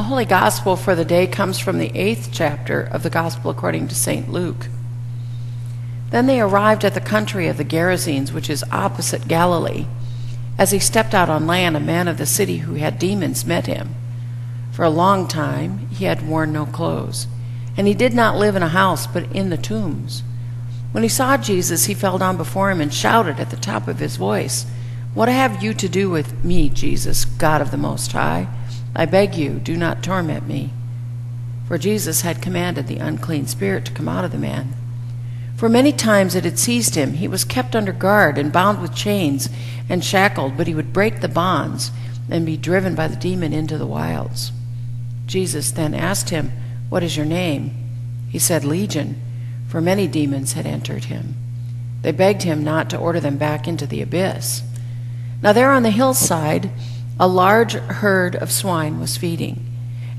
Holy Gospel for the day comes from the 8th chapter of the Gospel according to St. Luke. Then they arrived at the country of the Gerasenes, which is opposite Galilee. As he stepped out on land, a man of the city who had demons met him. For a long time he had worn no clothes, and he did not live in a house, but in the tombs. When he saw Jesus, he fell down before him and shouted at the top of his voice, "What have you to do with me, Jesus, God of the Most High? I beg you, do not torment me." For Jesus had commanded the unclean spirit to come out of the man. For many times it had seized him. He was kept under guard and bound with chains and shackled, but he would break the bonds and be driven by the demon into the wilds. Jesus then asked him, "What is your name?" He said, "Legion," for many demons had entered him. They begged him not to order them back into the abyss. Now there on the hillside, a large herd of swine was feeding,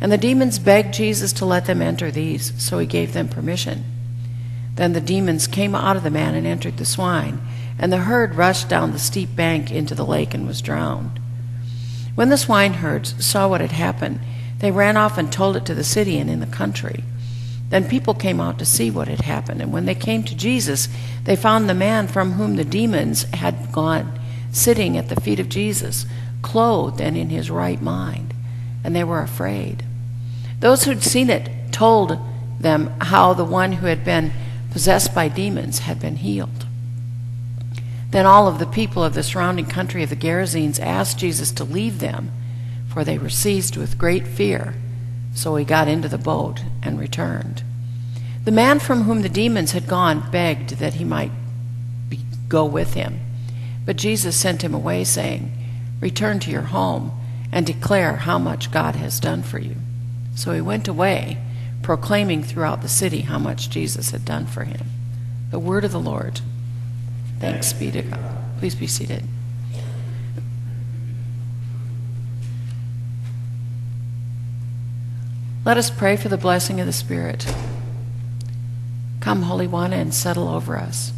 and the demons begged Jesus to let them enter these, so he gave them permission. Then the demons came out of the man and entered the swine, and the herd rushed down the steep bank into the lake and was drowned. When the swineherds saw what had happened, they ran off and told it to the city and in the country. Then people came out to see what had happened, and when they came to Jesus, they found the man from whom the demons had gone sitting at the feet of Jesus, clothed and in his right mind, and they were afraid. Those who'd seen it told them how the one who had been possessed by demons had been healed. Then all of the people of the surrounding country of the Gerasenes asked Jesus to leave them, for they were seized with great fear. So he got into the boat and returned. The man from whom the demons had gone begged that he might go with him. But Jesus sent him away, saying, "Return to your home and declare how much God has done for you." So he went away, proclaiming throughout the city how much Jesus had done for him. The word of the Lord. Thanks be to God. Please be seated. Let us pray for the blessing of the Spirit. Come, Holy One, and settle over us.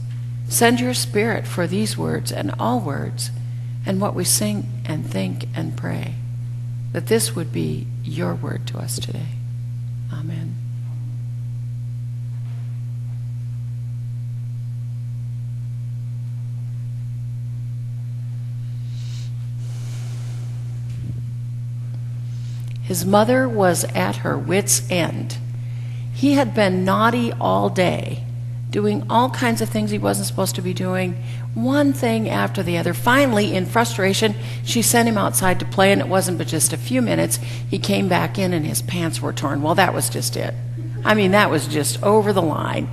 Send your Spirit for these words and all words, and what we sing and think and pray, that this would be your word to us today. Amen. His mother was at her wit's end. He had been naughty all day, doing all kinds of things he wasn't supposed to be doing, one thing after the other. Finally, in frustration, she sent him outside to play, and it wasn't but just a few minutes. He came back in and his pants were torn. Well, that was just it. I mean, that was just over the line.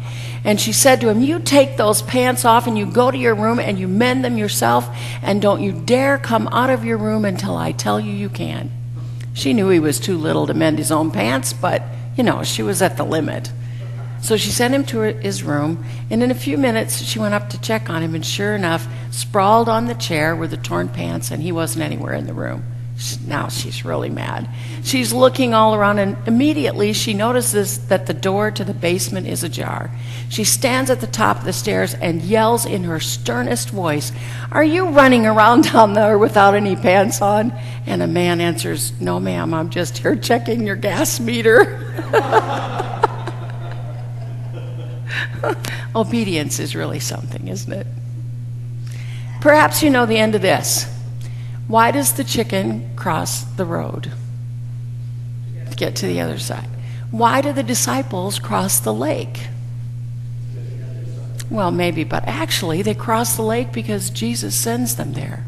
And she said to him, "You take those pants off and you go to your room and you mend them yourself, and don't you dare come out of your room until I tell you you can." She knew he was too little to mend his own pants, but, she was at the limit. So she sent him to his room, and in a few minutes she went up to check on him, and sure enough, sprawled on the chair were the torn pants, and he wasn't anywhere in the room. Now she's really mad. She's looking all around, and immediately she notices that the door to the basement is ajar. She stands at the top of the stairs and yells in her sternest voice, "Are you running around down there without any pants on?" And a man answers, "No, ma'am, I'm just here checking your gas meter." Obedience is really something, isn't it? Perhaps you know the end of this. Why does the chicken cross the road to get to the other side? Why do the disciples cross the lake? Well, maybe, but actually they cross the lake because Jesus sends them there.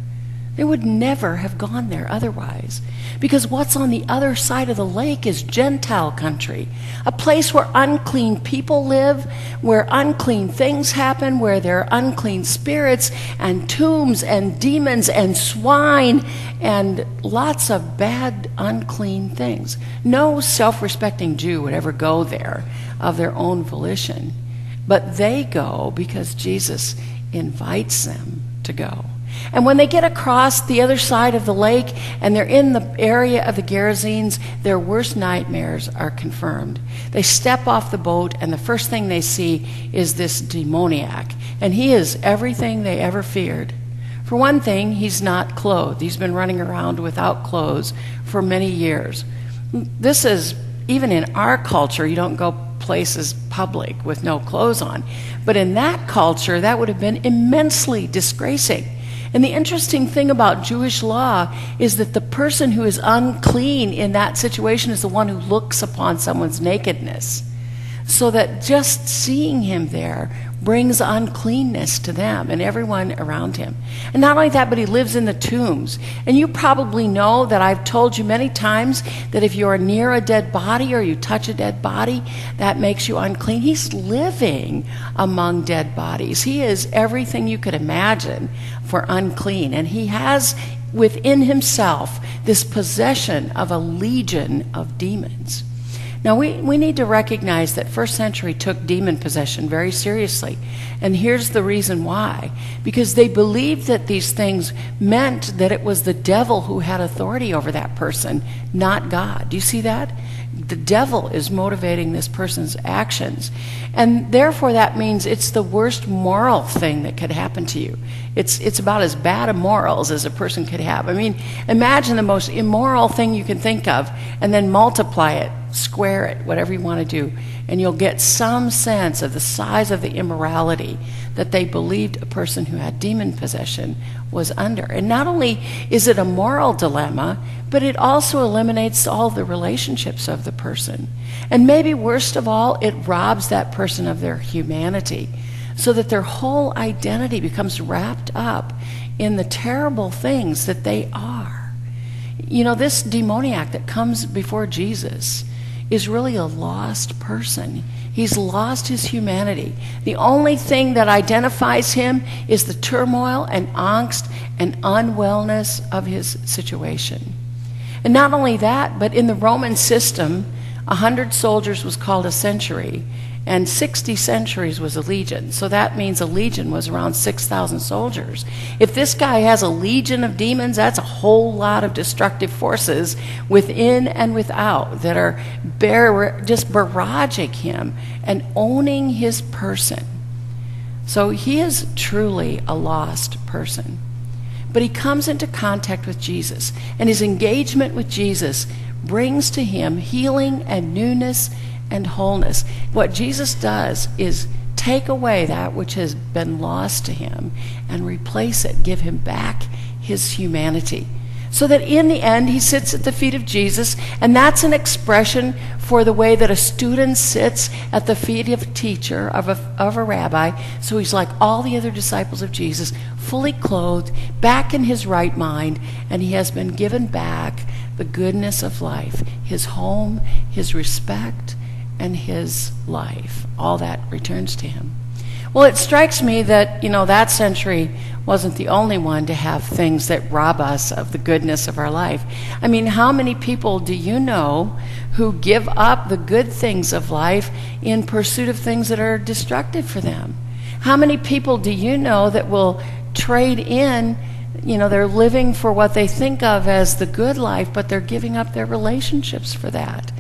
They would never have gone there otherwise, because what's on the other side of the lake is Gentile country, a place where unclean people live, where unclean things happen, where there are unclean spirits and tombs and demons and swine and lots of bad, unclean things. No self-respecting Jew would ever go there of their own volition, but they go because Jesus invites them to go. And when they get across the other side of the lake and they're in the area of the Gerasenes, their worst nightmares are confirmed. They step off the boat, and the first thing they see is this demoniac. And he is everything they ever feared. For one thing, he's not clothed. He's been running around without clothes for many years. This is, even in our culture, you don't go places public with no clothes on. But in that culture, that would have been immensely disgracing. And the interesting thing about Jewish law is that the person who is unclean in that situation is the one who looks upon someone's nakedness. So that just seeing him there brings uncleanness to them and everyone around him. And not only that, but he lives in the tombs. And you probably know that I've told you many times that if you're near a dead body or you touch a dead body, that makes you unclean. He's living among dead bodies. He is everything you could imagine for unclean. And he has within himself this possession of a legion of demons. Now, we need to recognize that first century took demon possession very seriously. And here's the reason why. Because they believed that these things meant that it was the devil who had authority over that person, not God. Do you see that? The devil is motivating this person's actions. And therefore that means it's the worst moral thing that could happen to you. It's about as bad a morals as a person could have. I mean, imagine the most immoral thing you can think of and then multiply it, square it, whatever you want to do, and you'll get some sense of the size of the immorality that they believed a person who had demon possession was under. And not only is it a moral dilemma, but it also eliminates all the relationships of the person. And maybe worst of all, it robs that person of their humanity, so that their whole identity becomes wrapped up in the terrible things that they are. You know, this demoniac that comes before Jesus is really a lost person. He's lost his humanity. The only thing that identifies him is the turmoil and angst and unwellness of his situation. And not only that, but in the Roman system, 100 soldiers was called a century, and 60 centuries was a legion. So that means a legion was around 6,000 soldiers. If this guy has a legion of demons, that's a whole lot of destructive forces within and without that are just barraging him and owning his person. So he is truly a lost person. But he comes into contact with Jesus, and his engagement with Jesus brings to him healing and newness and wholeness. What Jesus does is take away that which has been lost to him and replace it, give him back his humanity. So that in the end, he sits at the feet of Jesus, and that's an expression for the way that a student sits at the feet of a teacher, of a rabbi. So he's like all the other disciples of Jesus, fully clothed, back in his right mind, and he has been given back the goodness of life, his home, his respect, and his life. All that returns to him. Well, it strikes me that, that century wasn't the only one to have things that rob us of the goodness of our life. I mean, how many people do you know who give up the good things of life in pursuit of things that are destructive for them? How many people do you know that will trade in, they're living for what they think of as the good life, but they're giving up their relationships for that?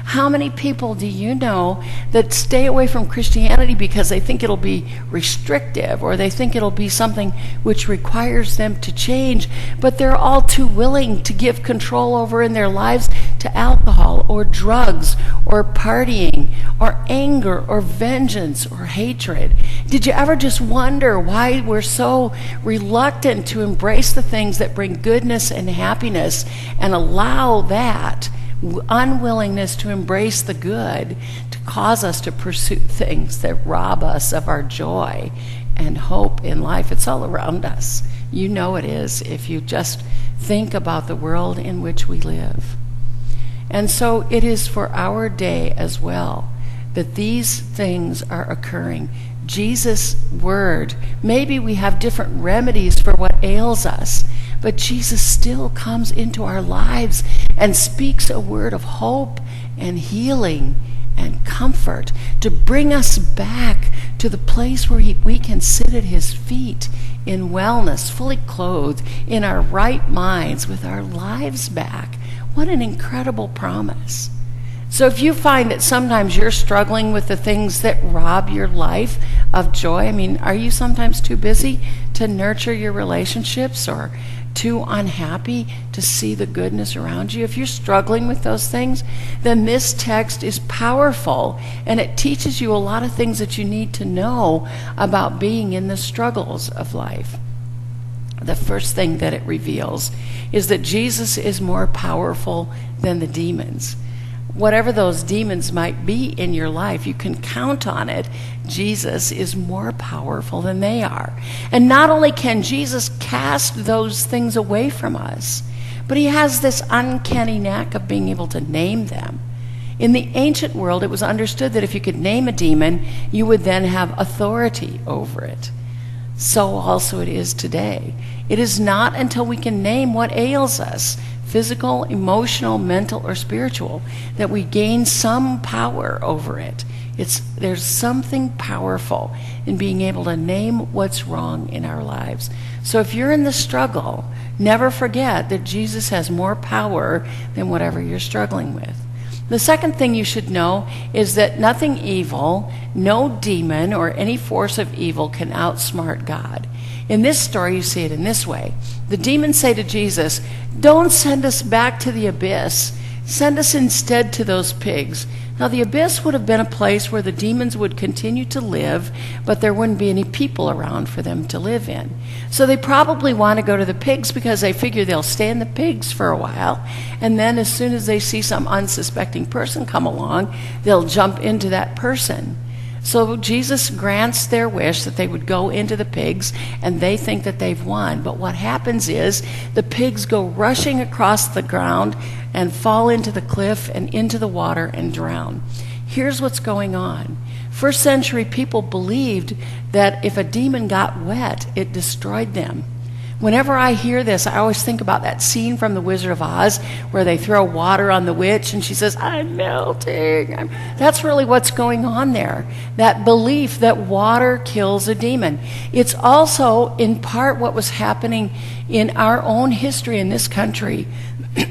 How many people do you know that stay away from Christianity because they think it'll be restrictive, or they think it'll be something which requires them to change, but they're all too willing to give control over in their lives to alcohol or drugs or partying or anger or vengeance or hatred? Did you ever just wonder why we're so reluctant to embrace the things that bring goodness and happiness and allow that unwillingness to embrace the good to cause us to pursue things that rob us of our joy and hope in life? It's all around us. You know it is if you just think about the world in which we live. And so it is for our day as well that these things are occurring. Jesus' word, maybe we have different remedies for what ails us, but Jesus still comes into our lives and speaks a word of hope and healing and comfort to bring us back to the place where we can sit at his feet in wellness, fully clothed, in our right minds, with our lives back. What an incredible promise. So if you find that sometimes you're struggling with the things that rob your life of joy, are you sometimes too busy to nurture your relationships or too unhappy to see the goodness around you, if you're struggling with those things, then this text is powerful, and it teaches you a lot of things that you need to know about being in the struggles of life. The first thing that it reveals is that Jesus is more powerful than the demons. Whatever those demons might be in your life, you can count on it. Jesus is more powerful than they are. And not only can Jesus cast those things away from us, but he has this uncanny knack of being able to name them. In the ancient world, it was understood that if you could name a demon, you would then have authority over it. So also it is today. It is not until we can name what ails us, physical, emotional, mental, or spiritual, that we gain some power over it. There's something powerful in being able to name what's wrong in our lives. So if you're in the struggle, never forget that Jesus has more power than whatever you're struggling with. The second thing you should know is that nothing evil, no demon, or any force of evil can outsmart God. In this story, you see it in this way. The demons say to Jesus, "Don't send us back to the abyss. Send us instead to those pigs." Now, the abyss would have been a place where the demons would continue to live, but there wouldn't be any people around for them to live in. So they probably want to go to the pigs because they figure they'll stay in the pigs for a while, and then as soon as they see some unsuspecting person come along, they'll jump into that person. So Jesus grants their wish that they would go into the pigs, and they think that they've won. But what happens is the pigs go rushing across the ground and fall into the cliff and into the water and drown. Here's what's going on. First century people believed that if a demon got wet, it destroyed them. Whenever I hear this, I always think about that scene from The Wizard of Oz where they throw water on the witch and she says, "I'm melting." That's really what's going on there. That belief that water kills a demon. It's also in part what was happening in our own history in this country,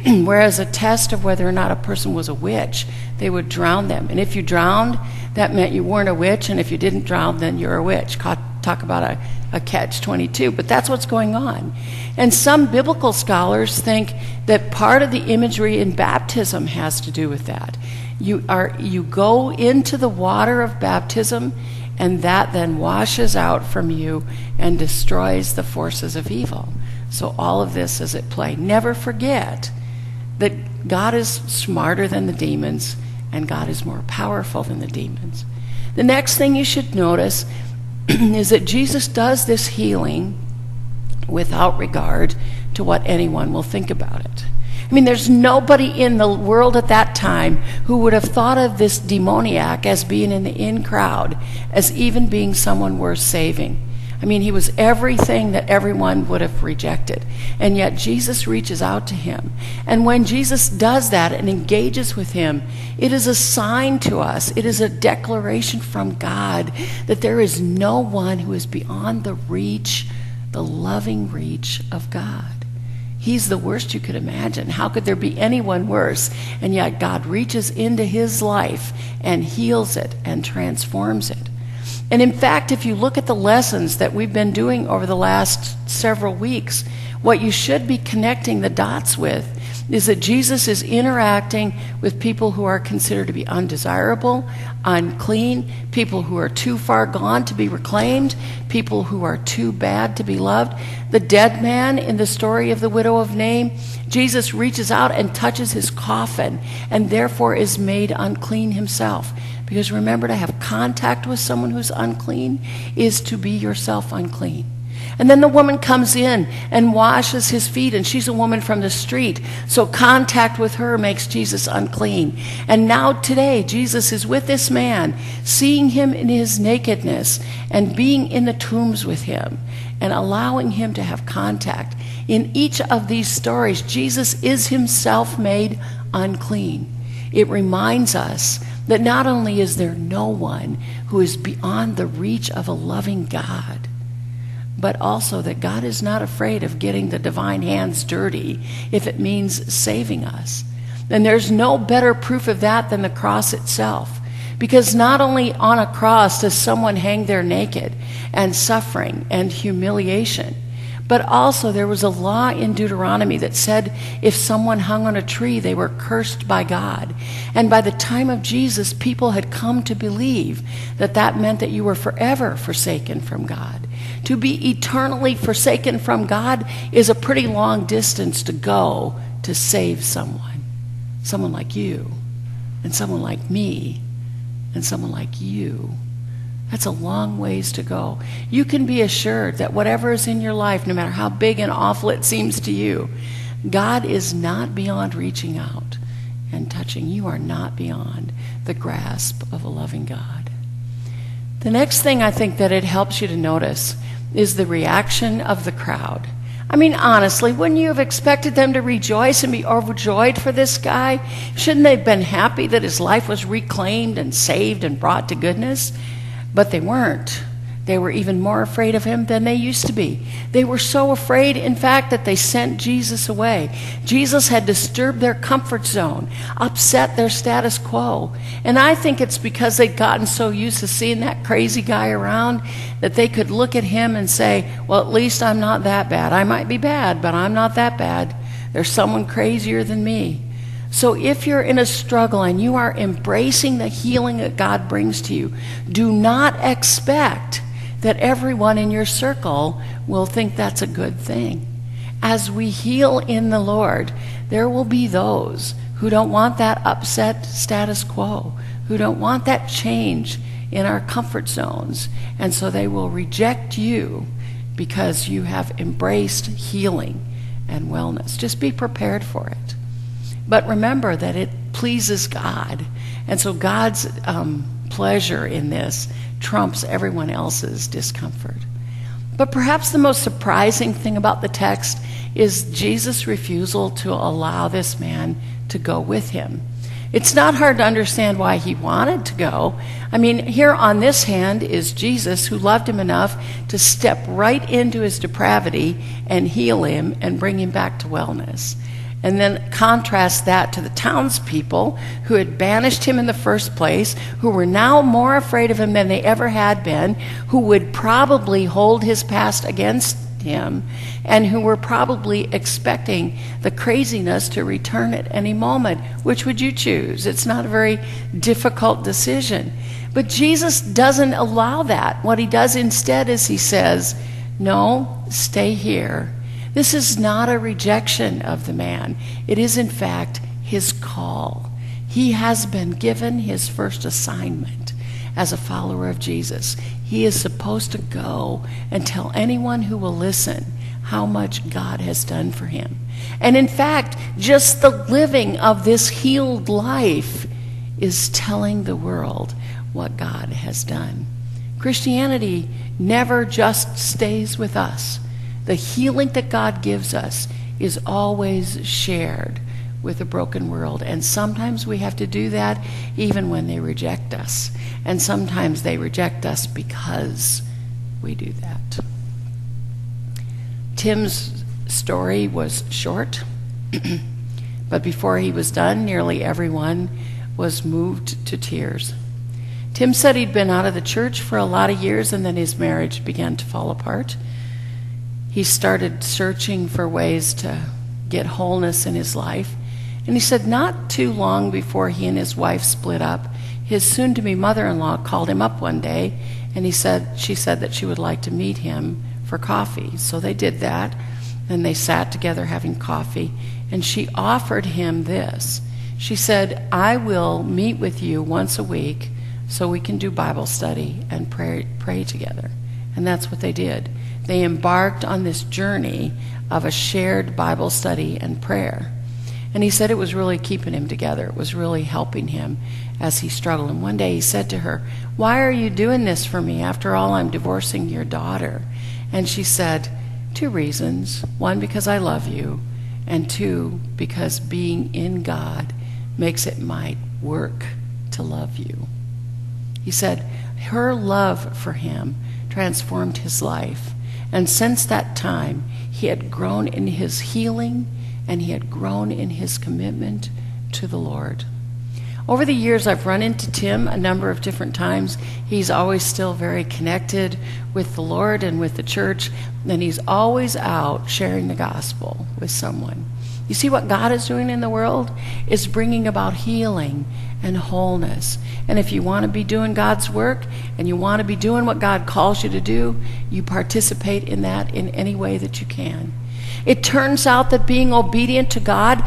whereas a test of whether or not a person was a witch, they would drown them. And if you drowned, that meant you weren't a witch, and if you didn't drown, then you're a witch. Talk about a catch-22, but that's what's going on. And some biblical scholars think that part of the imagery in baptism has to do with that. You go into the water of baptism, and that then washes out from you and destroys the forces of evil. So all of this is at play. Never forget that God is smarter than the demons, and God is more powerful than the demons. The next thing you should notice is that Jesus does this healing without regard to what anyone will think about it. I mean, there's nobody in the world at that time who would have thought of this demoniac as being in the in crowd, as even being someone worth saving. I mean, he was everything that everyone would have rejected. And yet Jesus reaches out to him. And when Jesus does that and engages with him, it is a sign to us, it is a declaration from God that there is no one who is beyond the reach, the loving reach of God. He's the worst you could imagine. How could there be anyone worse? And yet God reaches into his life and heals it and transforms it. And in fact, if you look at the lessons that we've been doing over the last several weeks, what you should be connecting the dots with is that Jesus is interacting with people who are considered to be undesirable, unclean, people who are too far gone to be reclaimed, people who are too bad to be loved. The dead man in the story of the widow of Nain, Jesus reaches out and touches his coffin and therefore is made unclean himself. Because remember, to have contact with someone who's unclean is to be yourself unclean. And then the woman comes in and washes his feet, and she's a woman from the street. So contact with her makes Jesus unclean. And now today, Jesus is with this man, seeing him in his nakedness and being in the tombs with him and allowing him to have contact. In each of these stories, Jesus is himself made unclean. It reminds us that not only is there no one who is beyond the reach of a loving God, but also that God is not afraid of getting the divine hands dirty if it means saving us. And there's no better proof of that than the cross itself. Because not only on a cross does someone hang there naked and suffering and humiliation, But also there was a law in Deuteronomy that said if someone hung on a tree, they were cursed by God. And by the time of Jesus, people had come to believe that that meant that you were forever forsaken from God. To be eternally forsaken from God is a pretty long distance to go to save someone. Someone like you, and someone like me, and someone like you. That's a long ways to go. You can be assured that whatever is in your life, no matter how big and awful it seems to you, God is not beyond reaching out and touching. You are not beyond the grasp of a loving God. The next thing I think that it helps you to notice is the reaction of the crowd. I mean, honestly, wouldn't you have expected them to rejoice and be overjoyed for this guy? Shouldn't they have been happy that his life was reclaimed and saved and brought to goodness? But they weren't. They were even more afraid of him than they used to be. They were so afraid, in fact, that they sent Jesus away. Jesus had disturbed their comfort zone, upset their status quo. And I think it's because they'd gotten so used to seeing that crazy guy around that they could look at him and say, well, at least I'm not that bad. I might be bad, but I'm not that bad. There's someone crazier than me. So if you're in a struggle and you are embracing the healing that God brings to you, do not expect that everyone in your circle will think that's a good thing. As we heal in the Lord, there will be those who don't want that upset status quo, who don't want that change in our comfort zones, and so they will reject you because you have embraced healing and wellness. Just be prepared for it. But remember that it pleases God. And so God's pleasure in this trumps everyone else's discomfort. But perhaps the most surprising thing about the text is Jesus' refusal to allow this man to go with him. It's not hard to understand why he wanted to go. I mean, here on this hand is Jesus, who loved him enough to step right into his depravity and heal him and bring him back to wellness. And then contrast that to the townspeople who had banished him in the first place, who were now more afraid of him than they ever had been, who would probably hold his past against him, and who were probably expecting the craziness to return at any moment. Which would you choose? It's not a very difficult decision. But Jesus doesn't allow that. What he does instead is he says, no, stay here. This is not a rejection of the man. It is, in fact, his call. He has been given his first assignment as a follower of Jesus. He is supposed to go and tell anyone who will listen how much God has done for him. And in fact, just the living of this healed life is telling the world what God has done. Christianity never just stays with us. The healing that God gives us is always shared with a broken world. And sometimes we have to do that even when they reject us. And sometimes they reject us because we do that. Tim's story was short, but before he was done, nearly everyone was moved to tears. Tim said he'd been out of the church for a lot of years, and then his marriage began to fall apart. He started searching for ways to get wholeness in his life. And he said not too long before he and his wife split up, his soon-to-be mother-in-law called him up one day, and she said that she would like to meet him for coffee. So they did that, and they sat together having coffee, and she offered him this. She said, I will meet with you once a week so we can do Bible study and pray together. And that's what they did. They embarked on this journey of a shared Bible study and prayer. And he said it was really keeping him together. It was really helping him as he struggled. And one day he said to her, why are you doing this for me? After all, I'm divorcing your daughter. And she said, 2 reasons. 1, because I love you. And 2, because being in God makes it my work to love you. He said her love for him transformed his life. And since that time, he had grown in his healing and he had grown in his commitment to the Lord. Over the years, I've run into Tim a number of different times. He's always still very connected with the Lord and with the church, and he's always out sharing the gospel with someone. You see, what God is doing in the world is bringing about healing and wholeness. And if you want to be doing God's work and you want to be doing what God calls you to do, you participate in that in any way that you can. It turns out that being obedient to God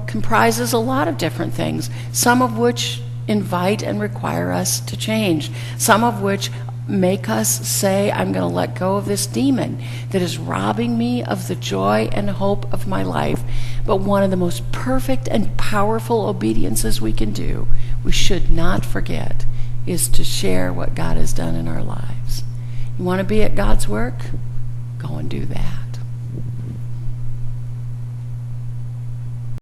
comprises a lot of different things, some of which invite and require us to change, some of which make us say, I'm going to let go of this demon that is robbing me of the joy and hope of my life. But one of the most perfect and powerful obediences we can do, we should not forget, is to share what God has done in our lives. You want to be at God's work? Go and do that.